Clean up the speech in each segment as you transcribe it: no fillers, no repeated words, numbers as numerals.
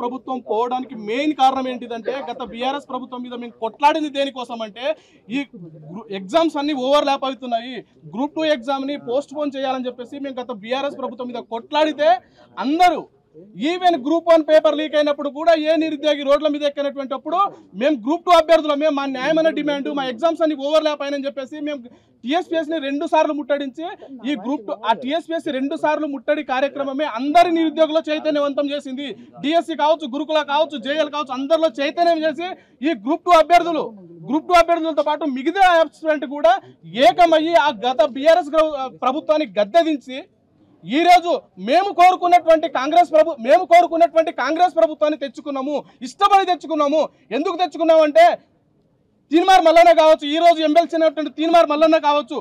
ప్రభుత్వం పోవడానికి మెయిన్ కారణం ఏంటిదంటే, గత బీఆర్ఎస్ ప్రభుత్వం మీద మేము కొట్లాడింది దేనికోసం అంటే, ఈ ఎగ్జామ్స్ అన్ని ఓవర్ ల్యాప్ అవుతున్నాయి, గ్రూప్ 2 ఎగ్జామ్ని పోస్ట్ పోన్ చేయాలని చెప్పేసి మేము గత బీఆర్ఎస్ ప్రభుత్వం మీద కొట్లాడితే అందరూ, ఈవెన్ గ్రూప్ 1 పేపర్ లీక్ అయినప్పుడు కూడా ఏ నిరుద్యోగి రోడ్ల మీద ఎక్కినటువంటిప్పుడు మేము గ్రూప్ 2 అభ్యర్థులు, మేము మా న్యాయమైన డిమాండ్, మా ఎగ్జామ్స్ అన్ని ఓవర్ ల్యాప్ అయినని చెప్పేసి మేము టీఎస్పీఎస్ని 2 సార్లు ముట్టడించి, ఈ గ్రూప్ ఆ టీఎస్పీఎస్సీ 2 సార్లు ముట్టడి కార్యక్రమమే అందరి నిరుద్యోగులు చైతన్యవంతం చేసింది. డిఎస్సి కావచ్చు, గురుకుల కావచ్చు, జేఎల్ కావచ్చు, అందరిలో చైతన్యం చేసి ఈ గ్రూప్ 2 అభ్యర్థులతో పాటు మిగతా ఆబ్స్టెంట్ కూడా ఏకమయ్యి ఆ గత బీఆర్ఎస్ ప్రభుత్వాన్ని గద్దెదించి ఈ రోజు మేము కోరుకున్నటువంటి కాంగ్రెస్ ప్రభుత్వాన్ని తెచ్చుకున్నాము. ఇష్టపడి తెచ్చుకున్నాము. ఎందుకు తెచ్చుకున్నాము అంటే, తీన్మార్ మల్లన్న కావచ్చు, ఈ రోజు ఎమ్మెల్సీ అయినటువంటి తీన్మార్ మల్లన్న కావచ్చు,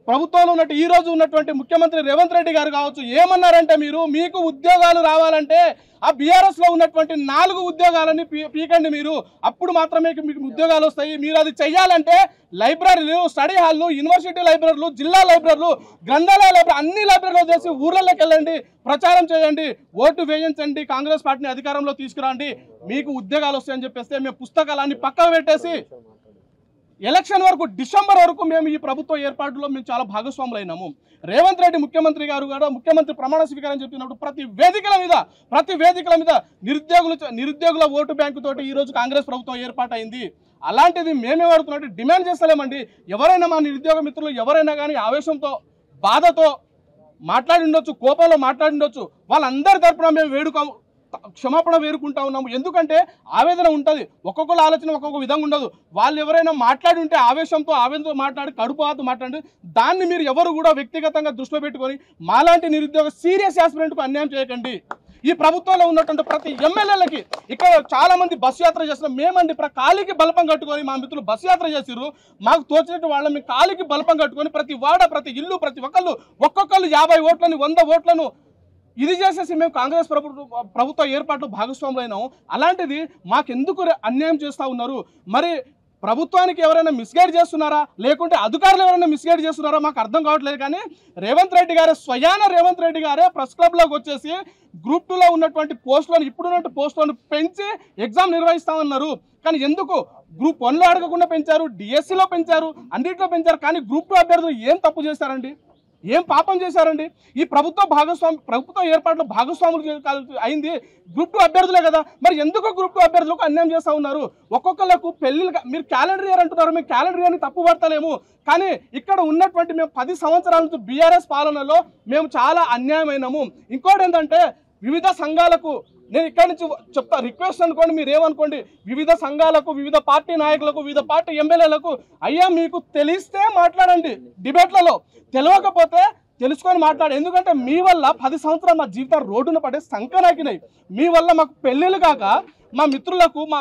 ప్రభుత్వంలో ఉన్నట్టు ఈ రోజు ఉన్నటువంటి ముఖ్యమంత్రి రేవంత్ రెడ్డి గారు కావచ్చు, ఏమన్నారంటే, మీకు ఉద్యోగాలు రావాలంటే ఆ బీఆర్ఎస్ లో ఉన్నటువంటి 4 ఉద్యోగాలని పీకండి మీరు, అప్పుడు మాత్రమే మీకు ఉద్యోగాలు వస్తాయి. మీరు అది చెయ్యాలంటే లైబ్రరీలు, స్టడీ హాల్లు, యూనివర్సిటీ లైబ్రరీలు, జిల్లా లైబ్రరీలు, గ్రంథాలయ లైబ్రరీ, అన్ని లైబ్రరీలు చేసి ఊర్లలోకి వెళ్ళండి, ప్రచారం చేయండి, ఓటు వేయించండి, కాంగ్రెస్ పార్టీని అధికారంలో తీసుకురండి, మీకు ఉద్యోగాలు వస్తాయని చెప్పేస్తే మేము పుస్తకాలన్నీ పక్కన పెట్టేసి ఎలక్షన్ వరకు, డిసెంబర్ వరకు మేము ఈ ప్రభుత్వ ఏర్పాటులో మేము చాలా భాగస్వాములు అయినాము. రేవంత్ రెడ్డి ముఖ్యమంత్రి గారు కూడా ముఖ్యమంత్రి ప్రమాణ స్వీకారం చెప్పినప్పుడు ప్రతి వేదికల మీద నిరుద్యోగుల ఓటు బ్యాంకు తోటి ఈ రోజు కాంగ్రెస్ ప్రభుత్వం ఏర్పాటైంది. అలాంటిది మేమే అడుగుతున్నట్టు డిమాండ్ చేస్తలేమండి. ఎవరైనా మా నిరుద్యోగ మిత్రులు ఎవరైనా కానీ ఆవేశంతో, బాధతో మాట్లాడి ఉండొచ్చు, కోపంలో మాట్లాడి ఉండొచ్చు, వాళ్ళందరి తరపున మేము క్షమాపణ వేరుకుంటా ఉన్నాము. ఎందుకంటే ఆవేదన ఉంటుంది, ఒక్కొక్కరు ఆలోచన ఒక్కొక్క విధంగా ఉండదు. వాళ్ళు ఎవరైనా మాట్లాడి ఉంటే ఆవేదనతో మాట్లాడి, కడుపుతో మాట్లాడి, దాన్ని మీరు ఎవరు కూడా వ్యక్తిగతంగా దృష్టిలో పెట్టుకొని మాలాంటి నిరుద్యోగ సీరియస్ యాస్పిరెంట్కు అన్యాయం చేయకండి. ఈ ప్రభుత్వంలో ఉన్నటువంటి ప్రతి ఎమ్మెల్యేలకి ఇక్కడ చాలా మంది బస్సు యాత్ర చేస్తున్నాం. మేమండి కాలికి బలపం కట్టుకొని, మా మిత్రులు బస్సు యాత్ర చేసిర్రు, మాకు తోచినట్టు వాళ్ళని కాలికి బలపం కట్టుకొని ప్రతి వాడ, ప్రతి ఇల్లు, ప్రతి ఒక్కొక్కళ్ళు 50 ఓట్లను 100 ఓట్లను ఇది చేసేసి మేము కాంగ్రెస్ ప్రభుత్వ ఏర్పాట్లు భాగస్వాములు అయినాం. అలాంటిది మాకెందుకు అన్యాయం చేస్తూ ఉన్నారు? మరి ప్రభుత్వానికి ఎవరైనా మిస్గైడ్ చేస్తున్నారా, లేకుంటే అధికారులు ఎవరైనా మిస్గైడ్ చేస్తున్నారా మాకు అర్థం కావట్లేదు. కానీ రేవంత్ రెడ్డి గారే ప్రెస్ క్లబ్లోకి వచ్చేసి గ్రూప్ 2లో ఉన్నటువంటి పోస్టులను, ఇప్పుడున్నటువంటి పోస్టులను పెంచి ఎగ్జామ్ నిర్వహిస్తామన్నారు. కానీ ఎందుకు గ్రూప్ 1లో అడగకుండా పెంచారు, డిఎస్సిలో పెంచారు, అన్నింటిలో పెంచారు. కానీ గ్రూప్ 2 అభ్యర్థులు ఏం తప్పు చేశారండి? ఏం పాపం చేశారండి? ఈ ప్రభుత్వ ఏర్పాట్లు భాగస్వాములు అయింది గ్రూప్ 2 అభ్యర్థులే కదా. మరి ఎందుకు గ్రూప్ 2 అభ్యర్థులకు అన్యాయం చేస్తూ ఉన్నారు? ఒక్కొక్కళ్ళకు పెళ్లిళ్ళు, మీరు క్యాలెండర్ ఇయర్ అంటున్నారు, మేము క్యాలెండర్ ఇయర్ని తప్పు పడతలేము. కానీ ఇక్కడ ఉన్నటువంటి మేము 10 సంవత్సరాల నుంచి బీఆర్ఎస్ పాలనలో మేము చాలా అన్యాయమైనాము. ఇంకోటి ఏంటంటే, వివిధ సంఘాలకు నేను ఇక్కడి నుంచి చెప్తా, రిక్వెస్ట్ అనుకోండి, మీరు ఏమనుకోండి, వివిధ సంఘాలకు, వివిధ పార్టీ నాయకులకు, వివిధ పార్టీ ఎమ్మెల్యేలకు, అయ్యా మీకు తెలిస్తే మాట్లాడండి డిబేట్లలో, తెలియకపోతే తెలుసుకొని మాట్లాడు. ఎందుకంటే మీ వల్ల 10 సంవత్సరాలు మా జీవితాలు రోడ్డున పడే సంకనాకినాయి. మీ వల్ల మాకు పెళ్ళిళ్ళు కాక, మా మిత్రులకు, మా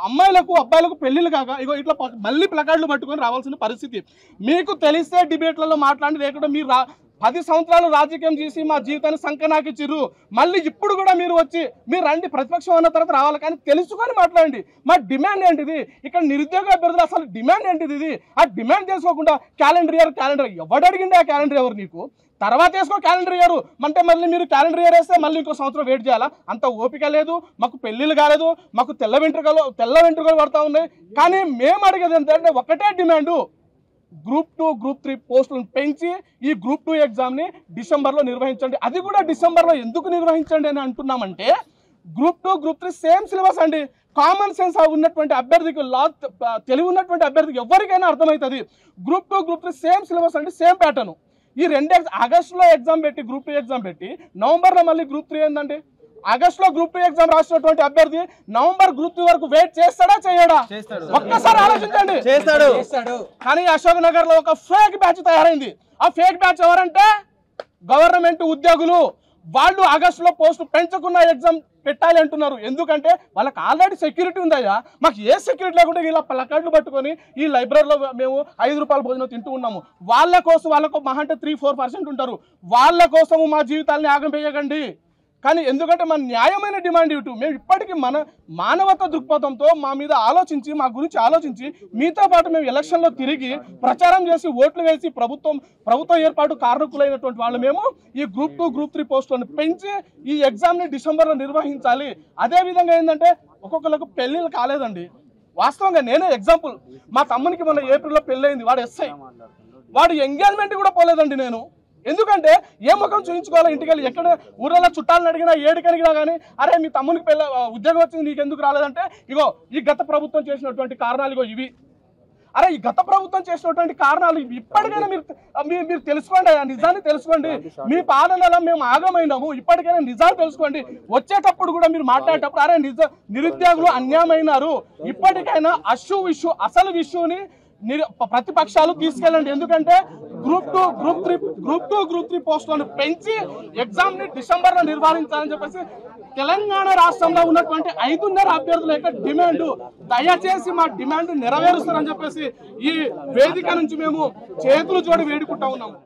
అమ్మాయిలకు, అబ్బాయిలకు పెళ్ళిళ్ళు కాక ఇట్లా మళ్ళీ ప్లకార్డులు పట్టుకొని రావాల్సిన పరిస్థితి. మీకు తెలిస్తే డిబేట్లలో మాట్లాడి, లేకుండా మీరు 10 సంవత్సరాలు రాజకీయం చేసి మా జీవితాన్ని సంకనాకిచ్చిర్రు. మళ్ళీ ఇప్పుడు కూడా మీరు వచ్చి మీరు రండి, ప్రతిపక్షం అన్న తర్వాత రావాలి, కానీ తెలుసుకొని మాట్లాడండి. మా డిమాండ్ ఏంటిది? ఇక్కడ నిరుద్యోగ అభ్యర్థులు అసలు డిమాండ్ ఏంటిది? ఇది ఆ డిమాండ్ చేసుకోకుండా క్యాలెండర్ ఎవడు అడిగిండే? ఆ క్యాలెండర్ ఎవరు నీకు? తర్వాత వేసుకో క్యాలెండర్ ఇయర్ అంటే మళ్ళీ మీరు క్యాలెండర్ ఇయర్ వేస్తే మళ్ళీ ఇంకో సంవత్సరం వెయిట్ చేయాలా? అంత ఓపిక లేదు. మాకు పెళ్ళిళ్ళు కాలేదు, మాకు తెల్ల వెంట్రుకలు పడతా ఉన్నాయి. కానీ మేము అడిగేది ఏంటంటే ఒకటే డిమాండు, గ్రూప్ 2, గ్రూప్ 3 పోస్టులను పెంచి ఈ గ్రూప్ 2 ఎగ్జామ్ని డిసెంబర్లో నిర్వహించండి. అది కూడా డిసెంబర్లో ఎందుకు నిర్వహించండి అని అంటున్నామంటే, గ్రూప్ 2, గ్రూప్ 3 సేమ్ సిలబస్ అండి. కామన్ సెన్స్ ఉన్నటువంటి అభ్యర్థికి, తెలివి ఉన్నటువంటి అభ్యర్థికి ఎవరికైనా అర్థమవుతుంది. గ్రూప్ 2, గ్రూప్ 3 సేమ్ సిలబస్ అంటే సేమ్ ప్యాటర్న్. ఈ 2 ఆగస్టులో ఎగ్జామ్ పెట్టి, గ్రూప్ 2 ఎగ్జామ్ పెట్టి, నవంబర్లో మళ్ళీ గ్రూప్ 3 ఏంటంటే, ఆగస్టులో గ్రూప్ 2 ఎగ్జామ్ రాసినటువంటి అభ్యర్థి నవంబర్ గ్రూప్ 3 వరకు వెయిట్ చేస్తాడా చేయడా? ఒక్కసారి ఆలోచించండి. చేస్తాడు. కానీ అశోక్ నగర్ లో ఒక ఫేక్ బ్యాచ్ తయారైంది. ఆ ఫేక్ బ్యాచ్ ఎవరంటే గవర్నమెంట్ ఉద్యోగులు. వాళ్ళు ఆగస్టులో పోస్టు పెంచకుండా ఎగ్జామ్ పెట్టాలి అంటున్నారు. ఎందుకంటే వాళ్ళకి ఆల్రెడీ సెక్యూరిటీ ఉందయ్యా. మాకు ఏ సెక్యూరిటీ లేకుండా ఇలా ప్లకార్డులు పట్టుకొని ఈ లైబ్రరీలో మేము 5 రూపాయల భోజనం తింటూ ఉన్నాము. వాళ్ళకు మహా అంటే 3-4% ఉంటారు. వాళ్ళ కోసము మా జీవితాలని ఆగం వేయకండి. కానీ ఎందుకంటే మన న్యాయమైన డిమాండ్ ఇటు మేము ఇప్పటికీ మన మానవత దృక్పథంతో మా మీద ఆలోచించి మా గురించి ఆలోచించి మీతో పాటు మేము ఎలక్షన్లో తిరిగి ప్రచారం చేసి ఓట్లు వేసి ప్రభుత్వ ఏర్పాటు కారకులైనటువంటి వాళ్ళు మేము ఈ గ్రూప్ 2 గ్రూప్ 3 పోస్టులను పెంచి ఈ ఎగ్జామ్ని డిసెంబర్లో నిర్వహించాలి. అదేవిధంగా ఏంటంటే ఒక్కొక్కరికి పెళ్ళిళ్ళు కాలేదండి. వాస్తవంగా నేనే ఎగ్జాంపుల్, మా తమ్మునికి మొన్న ఏప్రిల్లో పెళ్ళయింది, వాడు ఎస్ఐ, వాడు ఎంగేజ్మెంట్ కూడా పోలేదండి నేను. ఎందుకంటే ఏ ముఖం చూపించుకోవాలి, ఇంటికి వెళ్ళి ఎక్కడ ఊళ్ళో చుట్టాలను అడిగినా ఏడికి అడిగినా కానీ అరే మీ తమ్మునికి ఉద్యోగం వచ్చింది నీకు ఎందుకు రాలేదంటే ఇగో ఈ గత ప్రభుత్వం చేసినటువంటి కారణాలు ఇగో ఇవి. అరే ఈ గత ప్రభుత్వం చేసినటువంటి కారణాలు ఇప్పటికైనా మీరు తెలుసుకోండి, ఆ నిజాన్ని తెలుసుకోండి. మీ పాలనలో మేము ఆగమైనాము, ఇప్పటికైనా నిజాలు తెలుసుకోండి. వచ్చేటప్పుడు కూడా మీరు మాట్లాడేటప్పుడు అరే నిరుద్యోగులు అన్యాయమైనారు, ఇప్పటికైనా అసలు విషయాన్ని ప్రతిపక్షాలు తీసుకెళ్ళండి. ఎందుకంటే గ్రూప్ 2 గ్రూప్ 3 పోస్టులను పెంచి ఎగ్జామ్ ని డిసెంబర్ లో నిర్వహించాలని చెప్పేసి తెలంగాణ రాష్ట్రంలో ఉన్నటువంటి 5.5 అభ్యర్థుల యొక్క డిమాండ్, దయచేసి మా డిమాండ్ నెరవేరుస్తారని చెప్పేసి ఈ వేదిక నుంచి మేము చేతులు జోడి వేడుకుంటా ఉన్నాము.